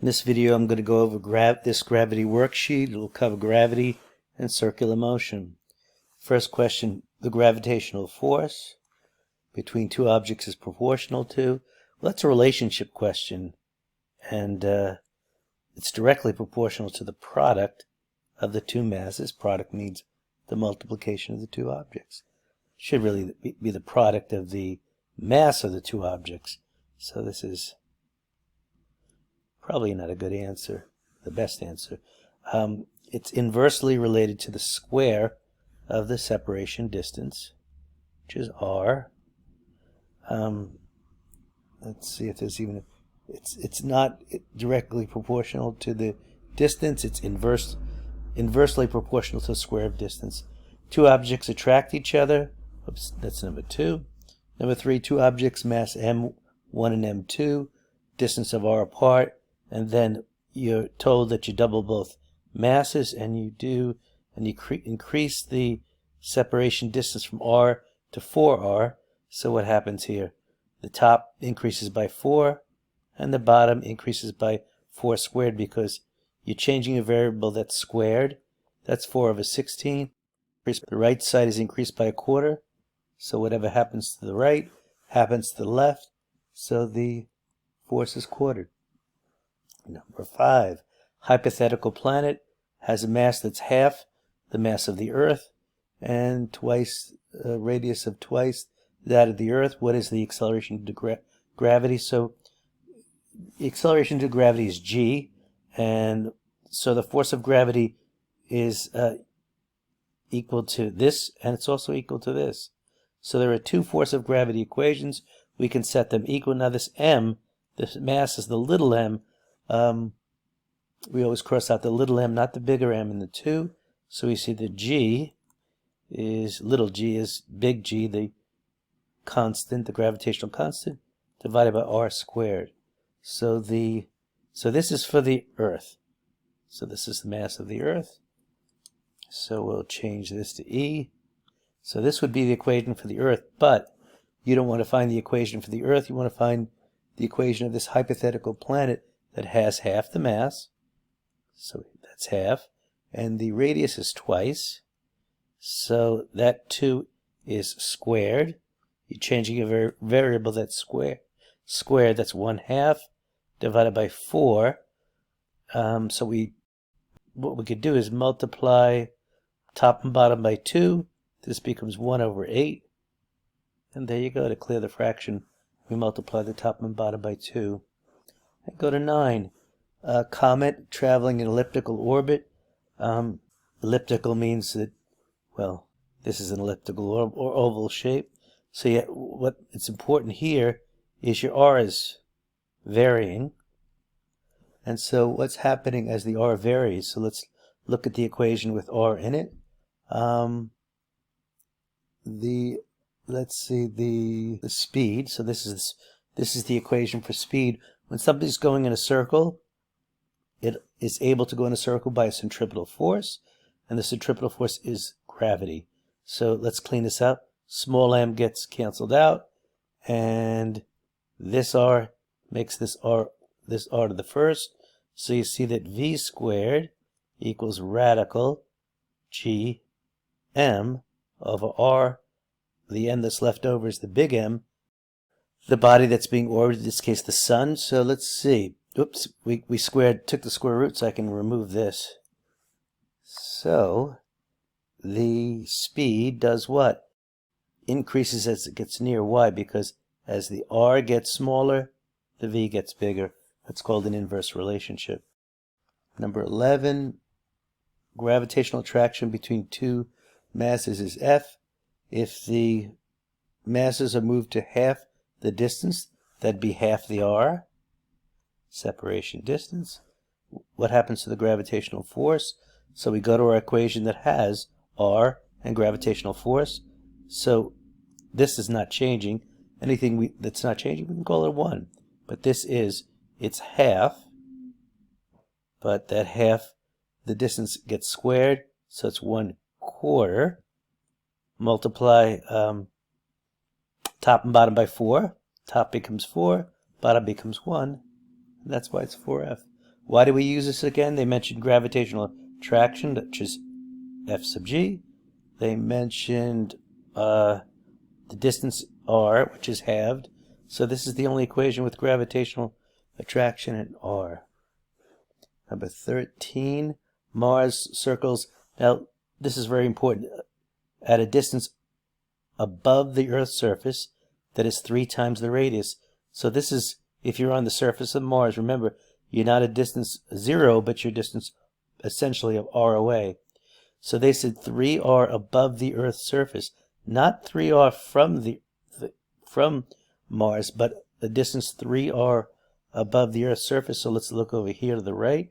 In this video, I'm going to go over this gravity worksheet. It will cover gravity and circular motion. First question, the gravitational force between two objects is proportional to? Well, that's a relationship question, and it's directly proportional to the product of the two masses. Product means the multiplication of the two objects. It should really be the product of the mass of the two objects. So this is probably not a good answer, the best answer. It's inversely related to the square of the separation distance, which is r. Let's see if there's even it's not directly proportional to the distance. It's inversely proportional to the square of distance. Two objects attract each other. Oops, that's number 2. Number 3, two objects mass m1 and m2, distance of r apart, and then you're told that you double both masses, and you increase the separation distance from r to 4r. So what happens here? The top increases by 4 and the bottom increases by 4 squared, because you're changing a variable that's squared. That's 4 over 16. The right side is increased by a quarter, so whatever happens to the right happens to the left, so the force is quartered. Number 5, hypothetical planet has a mass that's half the mass of the Earth and twice radius of twice that of the Earth. What is the acceleration to gravity? So the acceleration to gravity is g, and so the force of gravity is equal to this, and it's also equal to this. So there are two force of gravity equations. We can set them equal. Now this m, this mass is the little m. We always cross out the little m, not the bigger m in the 2. So we see that g is, little g is big G, the constant, the gravitational constant, divided by r squared. So this is for the Earth. So this is the mass of the Earth. So we'll change this to E. So this would be the equation for the Earth, but you don't want to find the equation for the Earth. You want to find the equation of this hypothetical planet that has half the mass. So that's half. And the radius is twice. So that 2 is squared. You're changing a variable that's squared. That's 1/2 divided by 4. So what we could do is multiply top and bottom by 2. This becomes 1 over 8. And there you go. To clear the fraction, we multiply the top and bottom by 2. And go to 9. Comet traveling in elliptical orbit. Elliptical means that, well, this is an elliptical or oval shape. So yeah, what it's important here is your r is varying. And so what's happening as the r varies? So let's look at the equation with r in it. Let's see the speed. So this is the equation for speed. When something's going in a circle, it is able to go in a circle by a centripetal force, and the centripetal force is gravity. So let's clean this up. Small m gets canceled out, and this r makes this r to the first. So you see that v squared equals radical g m over r. The m that's left over is the big M, the body that's being orbited, in this case the sun. So let's see. Oops, we took the square root, so I can remove this. So the speed does what? Increases as it gets near. Why? Because as the r gets smaller, the v gets bigger. That's called an inverse relationship. Number 11, gravitational attraction between two masses is F. If the masses are moved to half the distance, that'd be half the r. Separation distance. What happens to the gravitational force? So we go to our equation that has r and gravitational force. So this is not changing. Anything that's not changing, we can call it 1. But this is, it's half. But that half, the distance gets squared, so it's 1/4. Multiply top and bottom by 4. Top becomes 4, bottom becomes 1. And that's why it's 4f. Why do we use this again? They mentioned gravitational attraction, which is F sub g. They mentioned the distance r, which is halved. So this is the only equation with gravitational attraction in r. Number 13, Mars circles. Now, this is very important. At a distance above the Earth's surface, that is 3 times the radius. So this is, if you're on the surface of Mars, remember, you're not at distance 0, but you're distance essentially of r away. So they said 3r above the Earth's surface, not 3r from Mars, but a distance 3r above the Earth's surface. So let's look over here to the right.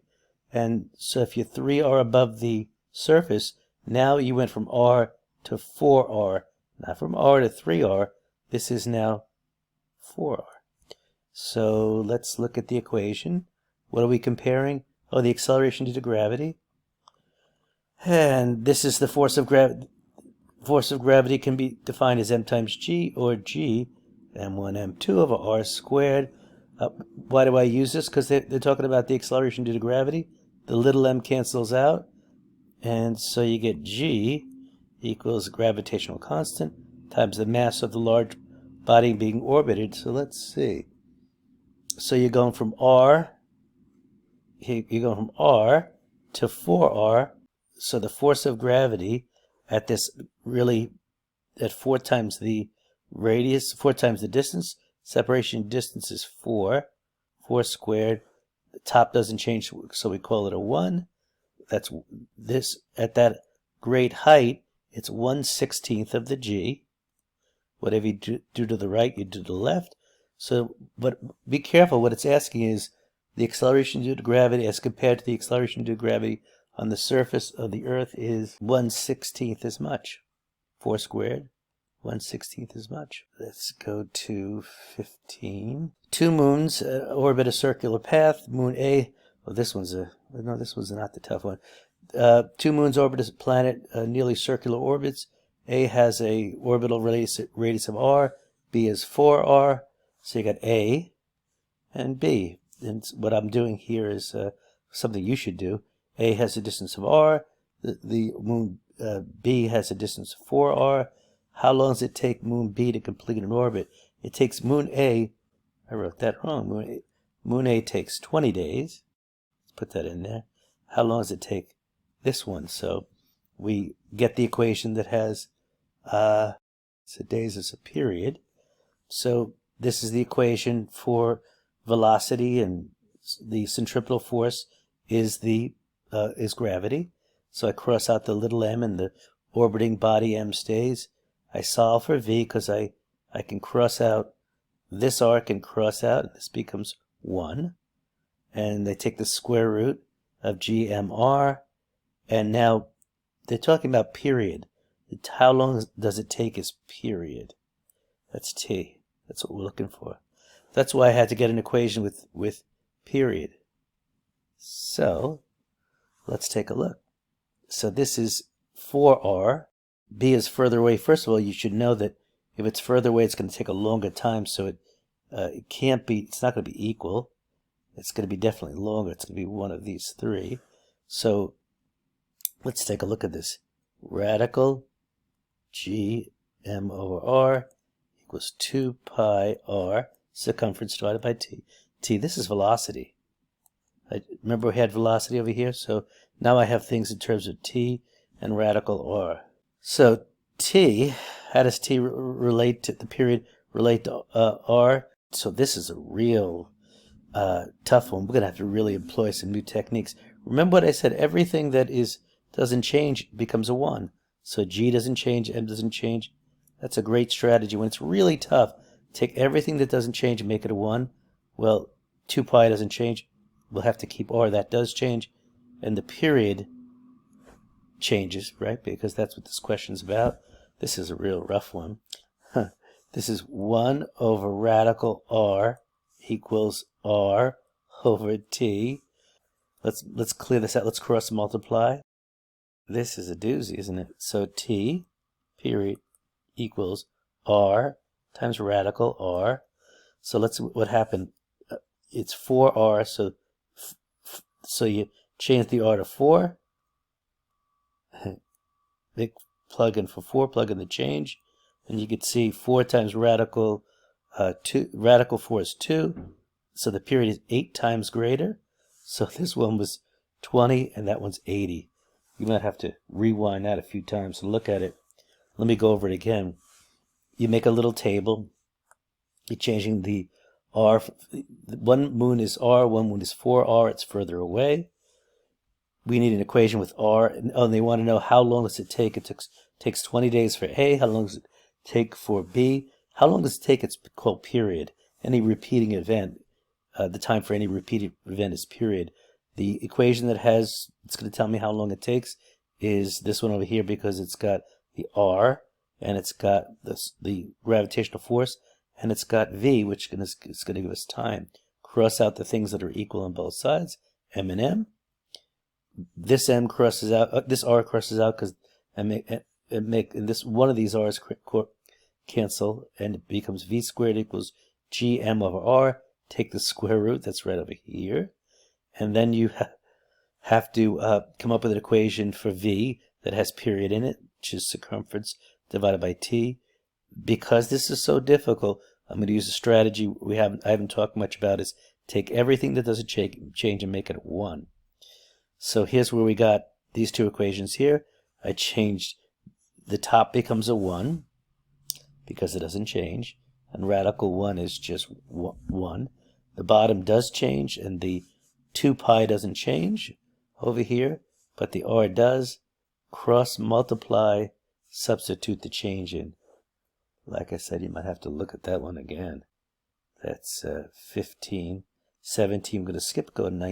And so if you're 3r above the surface, now you went from r to 4r, not from r to 3r. This is now 4r. So let's look at the equation. What are we comparing? Oh, the acceleration due to gravity. And this is the force of gravity. Force of gravity can be defined as m times g, or g, m1, m2 over r squared. Why do I use this? Because they're talking about the acceleration due to gravity. The little m cancels out. And so you get g equals gravitational constant times the mass of the large body being orbited. So let's see. So you're going from r, to 4r. So the force of gravity at this at 4 times the radius, 4 times the distance. Separation distance is 4 squared. The top doesn't change, so we call it a 1. That's this, at that great height, it's 1/16 of the g. Whatever you do to the right, you do to the left. So, but be careful, what it's asking is the acceleration due to gravity as compared to the acceleration due to gravity on the surface of the Earth is 1/16 as much. 4 squared, 1/16 as much. Let's go to 15. 2 moons orbit a circular path. Moon A, well, this one's not the tough one. 2 moons orbit a planet, nearly circular orbits. A has a orbital radius of r. B is 4r. So you got A and B. And what I'm doing here is something you should do. A has a distance of r. The moon B has a distance of 4r. How long does it take moon B to complete an orbit? It takes moon A, I wrote that wrong. Moon A takes 20 days. Let's put that in there. How long does it take this one? So we get the equation that has so days is a period. So this is the equation for velocity, and the centripetal force is gravity. So I cross out the little m and the orbiting body m stays. I solve for v because I can cross out this r, can cross out, and this becomes 1. And they take the square root of gmr. And now they're talking about period. How long does it take is period. That's t. That's what we're looking for. That's why I had to get an equation with period. So let's take a look. So this is 4r. B is further away. First of all, you should know that if it's further away, it's going to take a longer time. So it can't be, it's not going to be equal. It's going to be definitely longer. It's going to be one of these 3. So let's take a look at this. Radical g m over r equals 2 pi r circumference divided by t. T, this is velocity. Remember we had velocity over here? So now I have things in terms of t and radical r. So t, how does t relate to the period, relate to r? So this is a real tough one. We're going to have to really employ some new techniques. Remember what I said, everything that doesn't change becomes a 1. So g doesn't change, m doesn't change. That's a great strategy. When it's really tough, take everything that doesn't change and make it a 1. Well, 2 pi doesn't change. We'll have to keep r. That does change. And the period changes, right? Because that's what this question's about. This is a real rough one. This is 1 over radical r equals r over t. Let's clear this out. Let's cross multiply. This is a doozy, isn't it? So t period equals r times radical r. So let's, what happened? It's 4r, so So you change the R to 4. Big plug in for 4, plug in the change, and you can see 4 times radical 2. Radical 4 is 2, so the period is 8 times greater. So this one was 20, and that one's 80. You might have to rewind that a few times to look at it. Let me go over it again. You make a little table. You're changing the R. One moon is R, one moon is 4R. It's further away. We need an equation with R. And they want to know how long does it take. It takes 20 days for A. How long does it take for B? How long does it take? It's called period. Any repeating event, the time for any repeated event is period. The equation that it's going to tell me how long it takes is this one over here, because it's got the R, and it's got the gravitational force, and it's got V, which is going to give us time. Cross out the things that are equal on both sides, M and M. This M crosses out, this R crosses out, because this one of these R's cancel, and it becomes V squared equals GM over R. Take the square root, that's right over here. And then you have to come up with an equation for V that has period in it, which is circumference divided by T. Because this is so difficult, I'm going to use a strategy I haven't talked much about, is take everything that doesn't change and make it 1. So here's where we got these two equations here. I changed, the top becomes a 1 because it doesn't change, and radical 1 is just 1. The bottom does change, and the 2 pi doesn't change over here, but the R does. Cross multiply, substitute the change in. Like I said, you might have to look at that one again. That's 15, 17. I'm going to skip, go to 19.